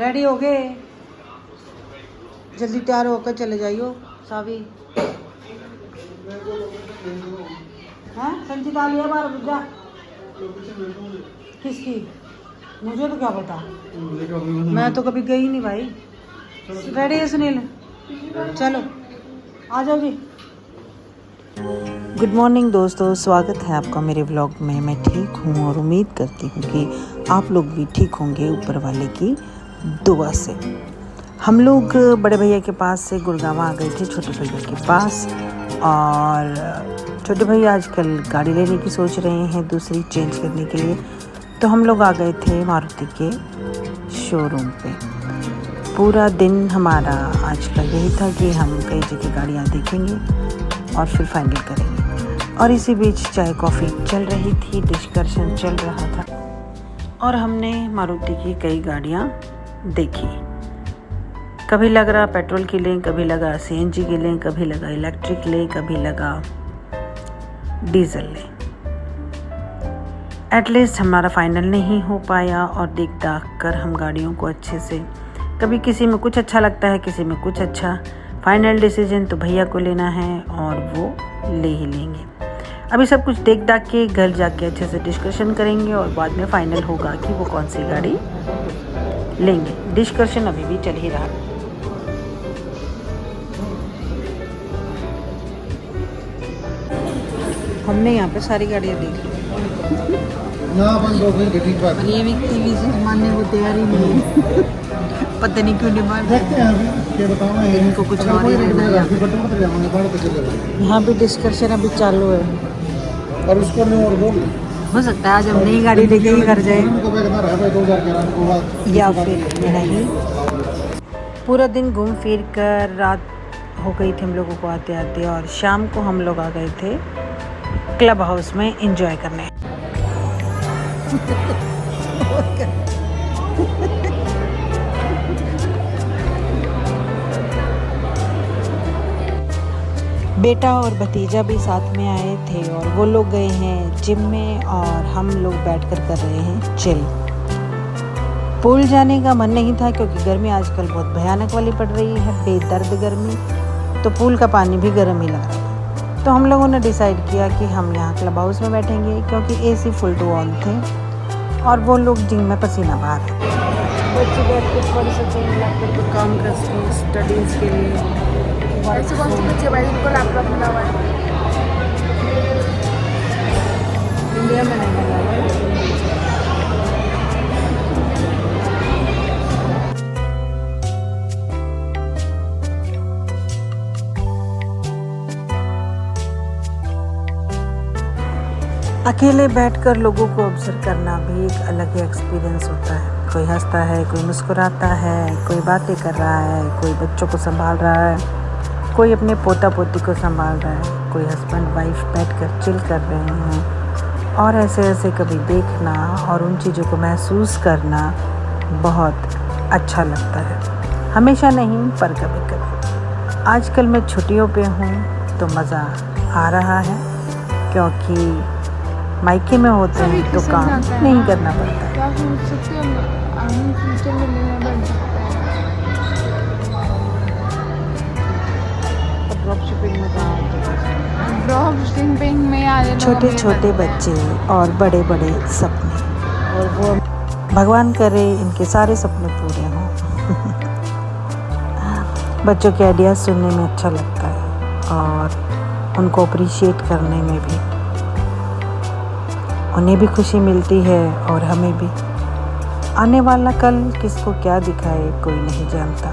Ready हो गए? जल्दी तैयार होकर चले जाइयो सावी। हैं संचिता लिया बार जा। किसकी? मुझे तो क्या पता, मैं तो कभी गई नहीं भाई। रेडी है सुनील? चलो आ जाओ जी। गुड मॉर्निंग दोस्तों, स्वागत है आपका मेरे व्लॉग में। मैं ठीक हूँ और उम्मीद करती हूँ कि आप लोग भी ठीक होंगे ऊपर वाले की दुआ से। हम लोग बड़े भैया के पास से गुड़गांव आ गए थे छोटे भैया के पास, और छोटे भैया आजकल गाड़ी लेने की सोच रहे हैं दूसरी चेंज करने के लिए। तो हम लोग आ गए थे मारुति के शोरूम पे। पूरा दिन हमारा आज का यही था कि हम कई जगह गाड़ियाँ देखेंगे और फिर फाइनल करेंगे। और इसी बीच चाय कॉफ़ी चल रही थी, डिस्कशन चल रहा था और हमने मारुति की कई गाड़ियाँ देखी। कभी लग रहा पेट्रोल की लें, कभी लगा सीएनजी की लें, कभी लगा इलेक्ट्रिक लें, कभी लगा डीजल लें। एटलीस्ट हमारा फाइनल नहीं हो पाया और देख दाख कर हम गाड़ियों को अच्छे से, कभी किसी में कुछ अच्छा लगता है, किसी में कुछ अच्छा। फाइनल डिसीजन तो भैया को लेना है और वो ले ही लेंगे। अभी सब कुछ देख दाख के घर जाके अच्छे से डिस्कशन करेंगे और बाद में फाइनल होगा कि वो कौन सी गाड़ी लेंगे। डिस्कशन अभी भी चल ही रहा है। हमने यहाँ पे सारी गाड़ियाँ देख ली और ये भी टीवी से मानने को तैयार ही नहीं है। पता नहीं क्यों डिमांड इनको कुछ और ही रहना है। यहाँ भी डिस्कशन अभी चालू है और उसको नहीं और बोल हो सकता है आज हम नई गाड़ी लेके ही घर जाए या फिर नहीं। पूरा दिन घूम फिर कर रात हो गई थी हम लोगों को आते आते, और शाम को हम लोग आ गए थे क्लब हाउस में एंजॉय करने। बेटा और भतीजा भी साथ में आए थे और वो लोग गए हैं जिम में और हम लोग बैठकर कर रहे हैं चिल। पूल जाने का मन नहीं था क्योंकि गर्मी आजकल बहुत भयानक वाली पड़ रही है, बेदर्द गर्मी, तो पूल का पानी भी गर्म ही लग रहा था। तो हम लोगों ने डिसाइड किया कि हम यहाँ क्लब हाउस में बैठेंगे क्योंकि एसी फुल टू ऑन थे और वो लोग जिम में पसीना बहा रहे थे। बच्चे बैठ के पढ़ सकें, लैपटॉप पर काम कर सकें स्टडीज़ के लिए। ऐसे कौन से बच्चे भाई जिनको लैपटॉप मिला हुआ है? इंडिया में नहीं मिला है। अकेले बैठकर लोगों को ऑब्जर्व करना भी एक अलग ही एक्सपीरियंस होता है। कोई हंसता है, कोई मुस्कुराता है, कोई बातें कर रहा है, कोई बच्चों को संभाल रहा है, कोई अपने पोता पोती को संभाल रहा है, कोई हस्बैंड वाइफ बैठकर चिल कर रहे हैं। और ऐसे ऐसे कभी देखना और उन चीज़ों को महसूस करना बहुत अच्छा लगता है। हमेशा नहीं पर कभी कभी। आजकल मैं छुट्टियों पे हूँ तो मज़ा आ रहा है क्योंकि मायके में होते हैं तो काम नहीं करना पड़ता। क्या सोच सकते हैं फ्यूचर में लेना बन सकता है। ड्रॉप शिपिंग में कहाँ ड्रॉप शिपिंग में आ जाना। छोटे छोटे बच्चे और बड़े बड़े सपने, और वो भगवान करे इनके सारे सपने पूरे हों। बच्चों के आइडिया सुनने में अच्छा लगता है और उनको अप्रिशिएट करने में भी उन्हें भी खुशी मिलती है और हमें भी। आने वाला कल किसको क्या दिखाए कोई नहीं जानता,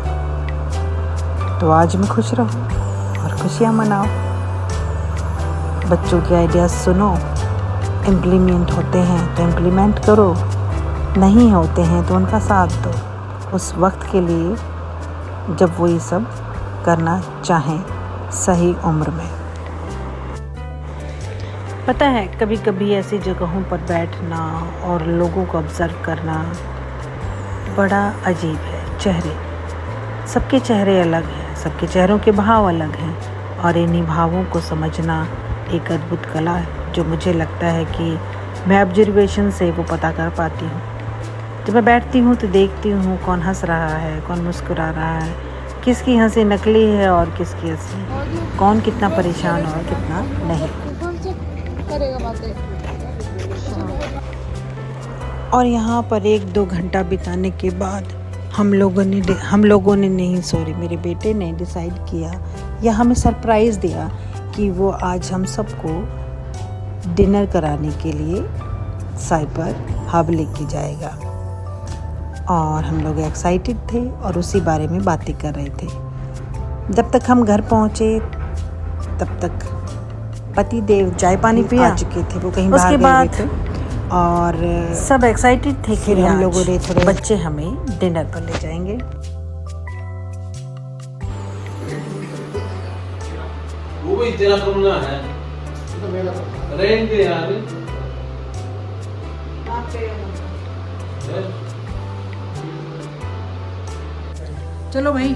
तो आज में खुश रहो और खुशियाँ मनाओ। बच्चों के आइडियाज़ सुनो, इम्प्लीमेंट होते हैं तो इम्प्लीमेंट करो, नहीं होते हैं तो उनका साथ दो उस वक्त के लिए जब वो ये सब करना चाहें सही उम्र में। पता है कभी कभी ऐसी जगहों पर बैठना और लोगों को ऑब्ज़र्व करना बड़ा अजीब है। चेहरे, सबके चेहरे अलग हैं, सबके चेहरों के भाव अलग हैं और इन्हीं भावों को समझना एक अद्भुत कला है जो मुझे लगता है कि मैं ऑब्जर्वेशन से वो पता कर पाती हूँ। जब मैं बैठती हूँ तो देखती हूँ कौन हंस रहा है, कौन मुस्कुरा रहा है, किसकी हंसी नकली है और किसकी असली, कौन कितना परेशान और कितना नहीं। कौन से करेगा बातें। और यहाँ पर 1-2 घंटा बिताने के बाद हम लोगों ने नहीं, सॉरी, मेरे बेटे ने डिसाइड किया या हमें सरप्राइज़ दिया कि वो आज हम सबको डिनर कराने के लिए साइबर हब लेके जाएगा। और हम लोग एक्साइटेड थे और उसी बारे में बातें कर रहे थे। जब तक हम घर पहुँचे तब तक पति देव चाय पानी पी आ चुके थे, वो कहीं बाहर गए हुए थे और सब एक्साइटेड थे। फिर हम लोगों ने थोड़े बच्चे हमें डिनर पर ले जाएंगे। वो भी तेरा कमरा है, रहेंगे यार। चलो भाई,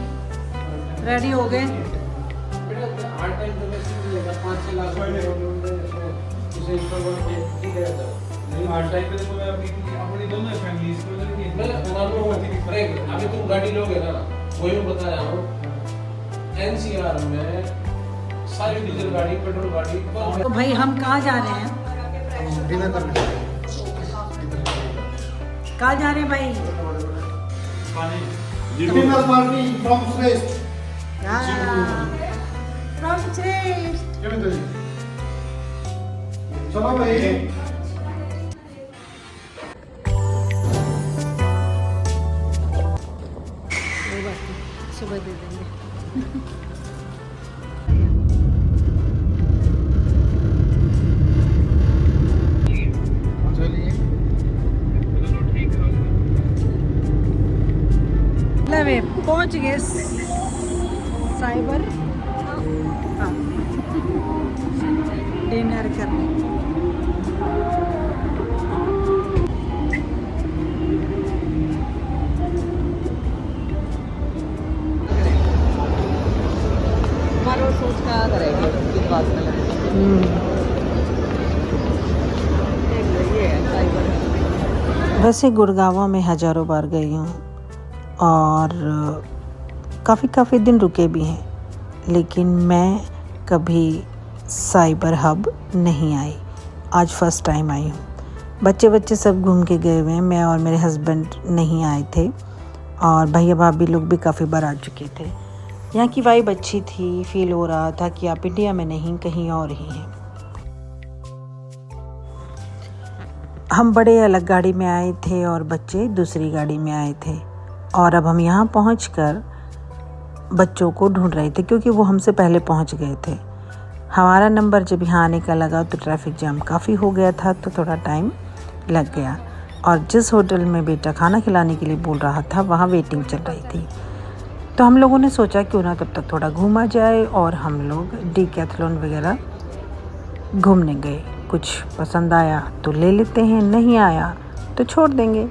रेडी हो गए। हर टाइम तो वैसे ही मिलेगा, 5-6 लाख उसे हर टाइम पे तो मैं अपनी दोनों फैमिलीज को अभी तुम गाड़ी लोगे ना, वही मैं बता रहा हूँ। एनसीआर में सारी डीजल गाड़ी, पेट्रोल गाड़ी। तो भाई हम कहाँ जा रहे हैं? डिनर करने कहाँ जा रहे हैं भाई? डिनर पार्टी फ्रॉम श्रेष्ठ। फ्रॉम श्रेष्ठ। चलो भाई। सुबह दे देंगे। पहुंच गए साइबर डिनर करने। हमारा सोच क्या करेगी किस बात में लगे। ये है साइबर। वैसे गुड़गांव में हज़ारों बार गई हूँ और काफ़ी दिन रुके भी हैं, लेकिन मैं कभी साइबर हब नहीं आई। आज फर्स्ट टाइम आई हूँ। बच्चे सब घूम के गए हुए हैं, मैं और मेरे हस्बैंड नहीं आए थे और भैया भाभी लोग भी काफ़ी बार आ चुके थे। यहाँ की वाइब अच्छी थी, फील हो रहा था कि आप इंडिया में नहीं कहीं और ही हैं। हम बड़े अलग गाड़ी में आए थे और बच्चे दूसरी गाड़ी में आए थे और अब हम यहाँ पहुँचकर बच्चों को ढूंढ रहे थे क्योंकि वो हमसे पहले पहुँच गए थे। हमारा नंबर जब यहाँ आने का लगा तो ट्रैफिक जाम काफ़ी हो गया था, तो थोड़ा टाइम लग गया। और जिस होटल में बेटा खाना खिलाने के लिए बोल रहा था वहाँ वेटिंग चल रही थी, तो हम लोगों ने सोचा क्यों ना तब तक थोड़ा घूमा जाए और हम लोग डीकैथलॉन वगैरह घूमने गए। कुछ पसंद आया तो ले लेते हैं, नहीं आया तो छोड़ देंगे,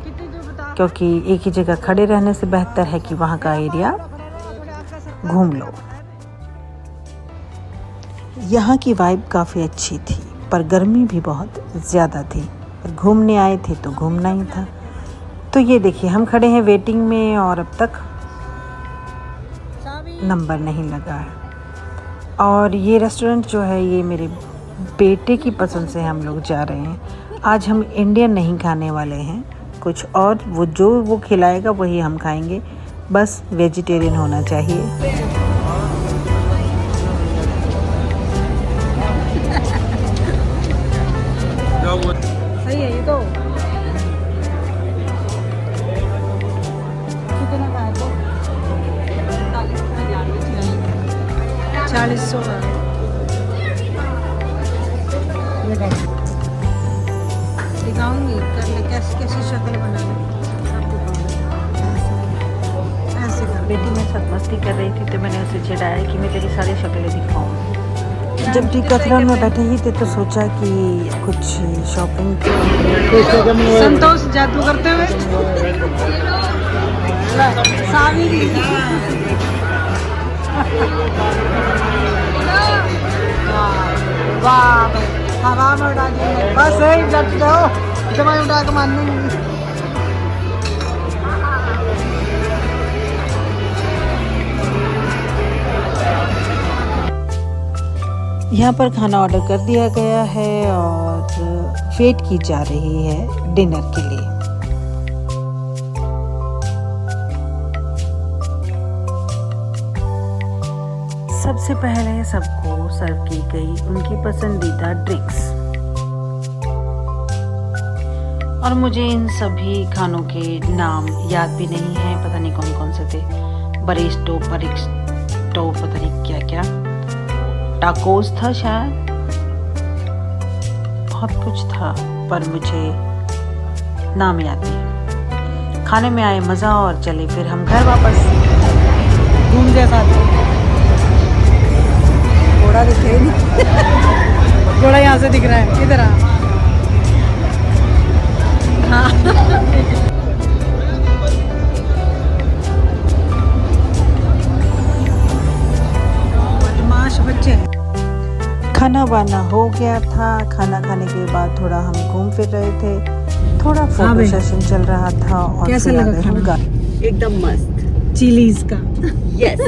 क्योंकि एक ही जगह खड़े रहने से बेहतर है कि वहाँ का एरिया घूम लो। यहाँ की वाइब काफ़ी अच्छी थी पर गर्मी भी बहुत ज़्यादा थी, पर घूमने आए थे तो घूमना ही था। तो ये देखिए हम खड़े हैं वेटिंग में और अब तक नंबर नहीं लगा है। और ये रेस्टोरेंट जो है ये मेरे बेटे की पसंद से हम लोग जा रहे हैं। आज हम इंडियन नहीं खाने वाले हैं, कुछ और वो खिलाएगा वही हम खाएंगे, बस वेजिटेरियन होना चाहिए। सही है ये तो। कितना का है? 40 का। दिखाऊंगी, कर ले कैसी शक्ल बना ले। ऐसे कर। बेटी मेरे साथ मस्ती कर रही थी तो मैंने उसे चिढ़ाया कि मैं तेरी सारी शक्लें दिखाऊंगी। जब डीकैथलॉन में बैठे ही थे तो सोचा कि कुछ शॉपिंग। संतोष जादू करते हुए सावी वाह, हवा में उड़ा दिया। बस यही लगते हो जब उड़ा के मारने यहाँ पर खाना ऑर्डर कर दिया गया है और वेट की जा रही है डिनर के लिए। सबसे पहले सबको सर्व की गई उनकी पसंदीदा ड्रिंक्स और मुझे इन सभी खानों के नाम याद भी नहीं है, पता नहीं कौन कौन से थे। बरिस्टो पता नहीं क्या क्या, टाकोस था शायद, बहुत कुछ था पर मुझे नाम याद नहीं। खाने में आए मज़ा और चले फिर हम घर वापस। घूम गया साथ में, घोड़ा दिख रहा नहीं घोड़ा यहाँ से दिख रहा है, इधर आ। हाँ बदमाश बच्चे। खाना वाना हो गया था। खाना खाने के बाद थोड़ा हम घूम फिर रहे थे, थोड़ा फोटो सेशन चल रहा था और कैसा फिर आ लगा गए हम खाना? घर। एकदम मस्त चिलीज का। यस।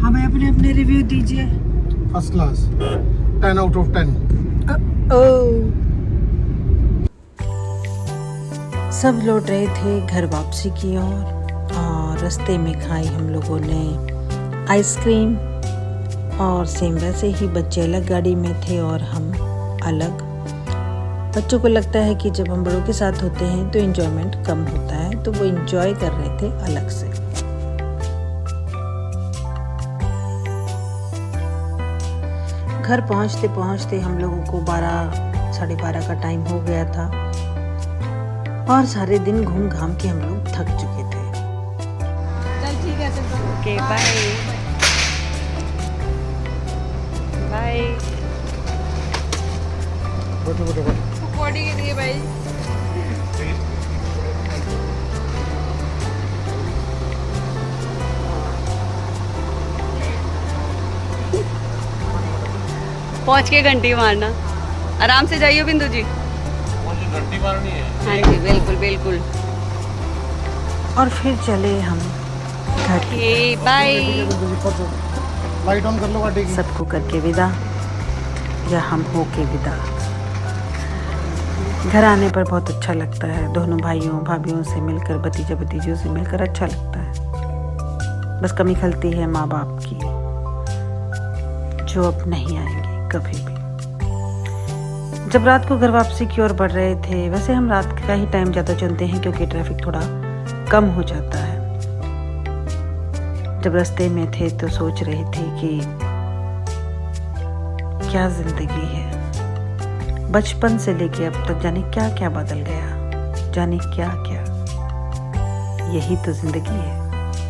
हमें अपने अपने रिव्यू दीजिए। First class, 10 out of 10। सब लौट रहे थे घर वापसी की ओर और रास्ते में खाई हम लोगों ने आइसक्रीम और सेम वैसे ही बच्चे अलग गाड़ी में थे और हम अलग। बच्चों को लगता है कि जब हम बड़ों के साथ होते हैं तो एंजॉयमेंट कम होता है, तो वो एंजॉय कर रहे थे अलग से। घर पहुंचते पहुंचते हम लोगों को 12 साढ़े 12 का टाइम हो गया था और सारे दिन घूम घाम के हम लोग थक चुके थे। चल ठीक है, चल ओके बाय बाय। बॉडी के लिए भाई पहुंच के घंटी मारना। आराम से जाइयो बिंदु जी। मुझे घंटी मारनी है। हाँ जी बिल्कुल बिल्कुल। और फिर चले हम घर की ओके बाय। लाइट ऑन कर लो गाड़ी की। सबको करके विदा या हम हो के विदा। घर आने पर बहुत अच्छा लगता है, दोनों भाइयों भाभीयों से मिलकर, भतीजा भतीजों से मिलकर अच्छा लगता है। बस कमी खलती है माँ बाप की, जो अब नहीं आएंगे कभी भी। जब रात को घर वापसी की ओर बढ़ रहे थे, वैसे हम रात का ही टाइम ज़्यादा चुनते हैं क्योंकि ट्रैफिक थोड़ा कम हो जाता है। जब रास्ते में थे तो सोच रहे थे कि क्या जिंदगी है, बचपन से लेके अब तक जाने क्या क्या बदल गया, जाने क्या क्या। यही तो जिंदगी है।